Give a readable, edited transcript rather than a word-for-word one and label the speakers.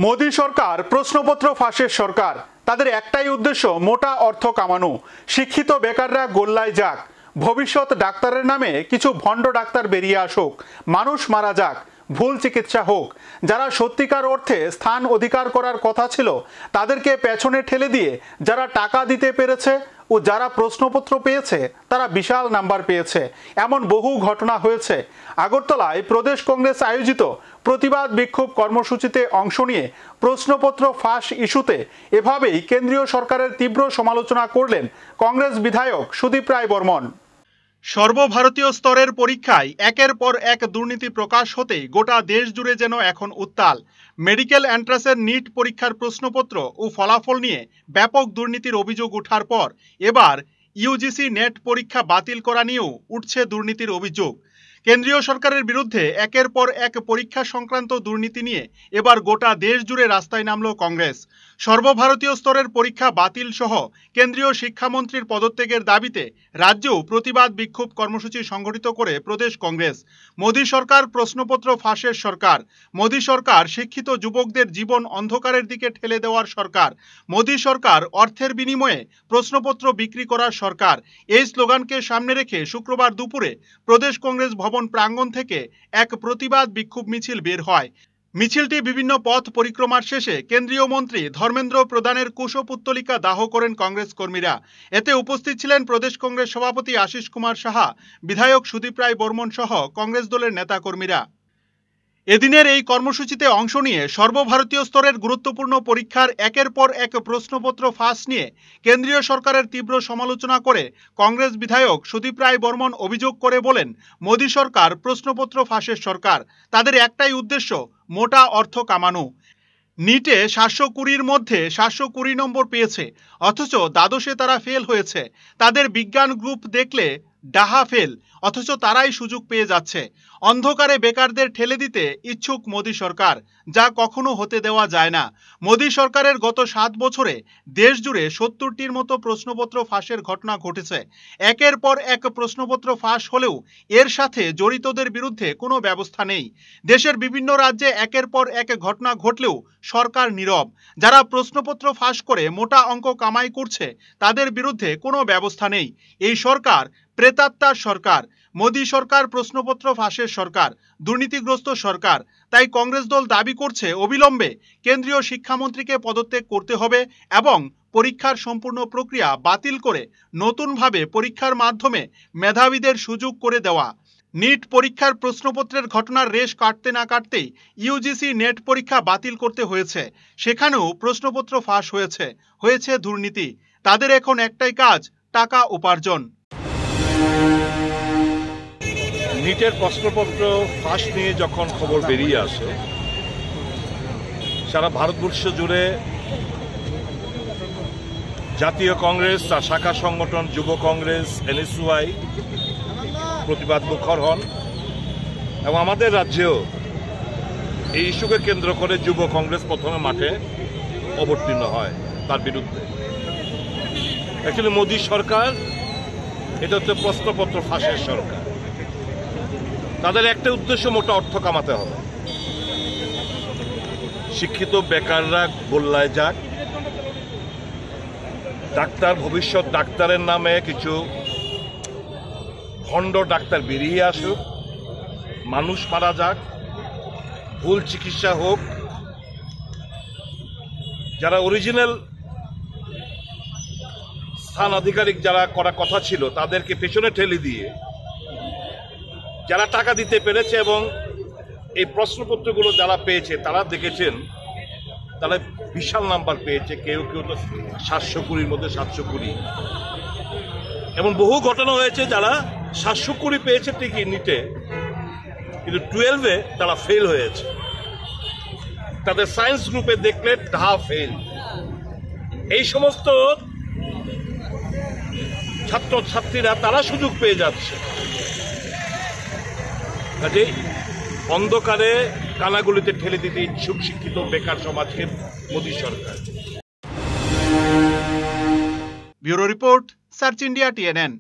Speaker 1: মোদী সরকার প্রশ্নপত্র ফাঁসের সরকার। তাদের একটাই উদ্দেশ্য মোটা অর্থ কামানো। শিক্ষিত বেকাররা গোল্লায় যাক, ভবিষ্যৎ ডাক্তারের নামে কিছু ভণ্ড ডাক্তার বেরিয়ে আসুক, মানুষ মারা যাক, ভুল চিকিৎসা হোক। যারা সত্যিকার অর্থে স্থান অধিকার করার কথা ছিল তাদেরকে পেছনে ঠেলে দিয়ে যারা টাকা দিতে পেরেছে ও যারা প্রশ্নপত্র পেয়েছে তারা বিশাল নাম্বার পেয়েছে। এমন বহু ঘটনা হয়েছে। আগরতলায় প্রদেশ কংগ্রেস আয়োজিত প্রতিবাদ বিক্ষোভ কর্মসূচিতে অংশ নিয়ে প্রশ্নপত্র ফাঁস ইস্যুতে এভাবেই কেন্দ্রীয় সরকারের তীব্র সমালোচনা করলেন কংগ্রেস বিধায়ক সুদীপ রায় বর্মন। সর্বভারতীয় স্তরের পরীক্ষায় একের পর এক দুর্নীতি প্রকাশ হতেই গোটা দেশ জুড়ে যেন এখন উত্তাল। মেডিকেল এন্ট্রান্সের নিট পরীক্ষার প্রশ্নপত্র ও ফলাফল নিয়ে ব্যাপক দুর্নীতির অভিযোগ ওঠার পর এবার ইউজিসি নেট পরীক্ষা বাতিল করা নিয়েও উঠছে দুর্নীতির অভিযোগ। কেন্দ্রীয় সরকারের বিরুদ্ধে একের পর এক পরীক্ষা সংক্রান্ত দুর্নীতি নিয়ে এবার গোটা দেশ জুড়ে রাস্তায় নামল কংগ্রেস। সর্বভারতীয় স্তরের পরীক্ষা বাতিল সহ কেন্দ্রীয় শিক্ষামন্ত্রীর পদত্যাগের দাবিতে রাজ্যেও প্রতিবাদ বিক্ষোভ কর্মসূচি সংগঠিত করে প্রদেশ কংগ্রেস। মোদী সরকার প্রশ্নপত্র ফাঁসের সরকার। মোদী সরকার শিক্ষিত যুবকদের জীবন অন্ধকারের দিকে ঠেলে দেওয়ার সরকার। মোদী সরকার অর্থের বিনিময়ে প্রশ্নপত্র বিক্রি করার সরকার। এই স্লোগানকে সামনে রেখে শুক্রবার দুপুরে প্রদেশ কংগ্রেস ভবন প্রাঙ্গণ থেকে এক প্রতিবাদ বিক্ষোভ মিছিল বের হয়। মিছিলটি বিভিন্ন পথ পরিক্রমার শেষে কেন্দ্রীয় মন্ত্রী ধর্মেন্দ্র প্রধানের কুশপুত্তলিকা দাহ করেন কংগ্রেস কর্মীরা। এতে উপস্থিত ছিলেন প্রদেশ কংগ্রেস সভাপতি আশিস কুমার সাহা, বিধায়ক সুদীপ রায় বর্মন সহ কংগ্রেস দলের নেতাকর্মীরা। এদিনের এই কর্মসূচিতে অংশ নিয়ে সর্বভারতীয় স্তরের গুরুত্বপূর্ণ পরীক্ষার একের পর এক প্রশ্নপত্র ফাঁস নিয়ে কেন্দ্রীয় সরকারের তীব্র সমালোচনা করে কংগ্রেস বিধায়ক সুদীপ রায় বর্মন অভিযোগ করে বলেন, মোদী সরকার প্রশ্নপত্র ফাঁসের সরকার। তাদের একটাই উদ্দেশ্য মোটা অর্থ কামানো। নিটে 720-র মধ্যে 720 নম্বর পেয়েছে, অথচ দ্বাদশে তারা ফেল হয়েছে। তাদের বিজ্ঞান গ্রুপ দেখলে ডাহা ফেল, অথচ তারাই সুযোগ পেয়ে যাচ্ছে। অন্ধকারে বেকারদের ঠেলে দিতে ইচ্ছুক মোদী সরকার, যা কখনো হতে দেওয়া যায় না। মোদী সরকারের গত 7 বছরে দেশ জুড়ে 70টির মতো প্রশ্নপত্র ফাঁসের ঘটনা ঘটেছে। একের পর এক প্রশ্নপত্র ফাঁস হলেও এর সাথে জড়িতদের বিরুদ্ধে কোনো ব্যবস্থা নেই। দেশের বিভিন্ন রাজ্যে একের পর এক ঘটনা ঘটলেও সরকার নীরব। যারা প্রশ্নপত্র ফাঁস করে মোটা অঙ্ক কামাই করছে তাদের বিরুদ্ধে কোনো ব্যবস্থা নেই। এই সরকার প্রেতাত্মার সরকার। মোদী সরকার প্রশ্নপত্র ফাঁসের সরকার, দুর্নীতিগ্রস্ত সরকার। তাই কংগ্রেস দল দাবি করছে অবিলম্বে কেন্দ্রীয় শিক্ষামন্ত্রীকে পদত্যাগ করতে হবে এবং পরীক্ষার সম্পূর্ণ প্রক্রিয়া বাতিল করে নতুনভাবে পরীক্ষার মাধ্যমে মেধাবীদের সুযোগ করে দেওয়া। নিট পরীক্ষার প্রশ্নপত্রের ঘটনার রেশ কাটতে না কাটতেই ইউজিসি নেট পরীক্ষা বাতিল করতে হয়েছে। সেখানেও প্রশ্নপত্র ফাঁস হয়েছে দুর্নীতি। তাদের এখন একটাই কাজ, টাকা উপার্জন।
Speaker 2: নিটের প্রশ্নপত্র ফাঁস নিয়ে যখন খবর বেরিয়ে আসে, সারা ভারতবর্ষ জুড়ে জাতীয় কংগ্রেস, তার শাখা সংগঠন যুব কংগ্রেস, এনএসইউআই প্রতিবাদ মুখর হন এবং আমাদের রাজ্যেও এই ইস্যুকে কেন্দ্র করে যুব কংগ্রেস প্রথমে মাঠে অবতীর্ণ হয় তার বিরুদ্ধে। অ্যাকচুয়ালি মোদী সরকার এটা হচ্ছে প্রশ্নপত্র ফাঁসের সরকার। তাদের একটা উদ্দেশ্য মোটা অর্থ কামাতে হবে। শিক্ষিত বেকাররা গোল্লায় যাক, ডাক্তার ভবিষ্যৎ ডাক্তারের নামে কিছু ভণ্ড ডাক্তার বেরিয়ে আসুক, মানুষ মারা যাক, ভুল চিকিৎসা হোক। যারা অরিজিনাল স্থান আধিকারিক যারা করার কথা ছিল তাদেরকে পেছনে ঠেলে দিয়ে যারা টাকা দিতে পেরেছে এবং এই প্রশ্নপত্রগুলো যারা পেয়েছে তারা দেখেছেন তারা বিশাল নাম্বার পেয়েছে। কেউ কেউ তো 720-র মধ্যে 720। এমন বহু ঘটনা হয়েছে যারা 720 পেয়েছে ঠিকই নিটে, কিন্তু 12-এ তারা ফেল হয়েছে। তাদের সায়েন্স গ্রুপে দেখলে ডাহা ফেল। এই সমস্ত ছাত্রছাত্রীরা তারা সুযোগ পেয়ে যাচ্ছে। কাজে অন্ধকারে কানাগুলিতে ঠেলে দিতে ইচ্ছুক শিক্ষিত বেকার সমাজকে মোদী সরকার।
Speaker 1: Bureau report, search India, TNN।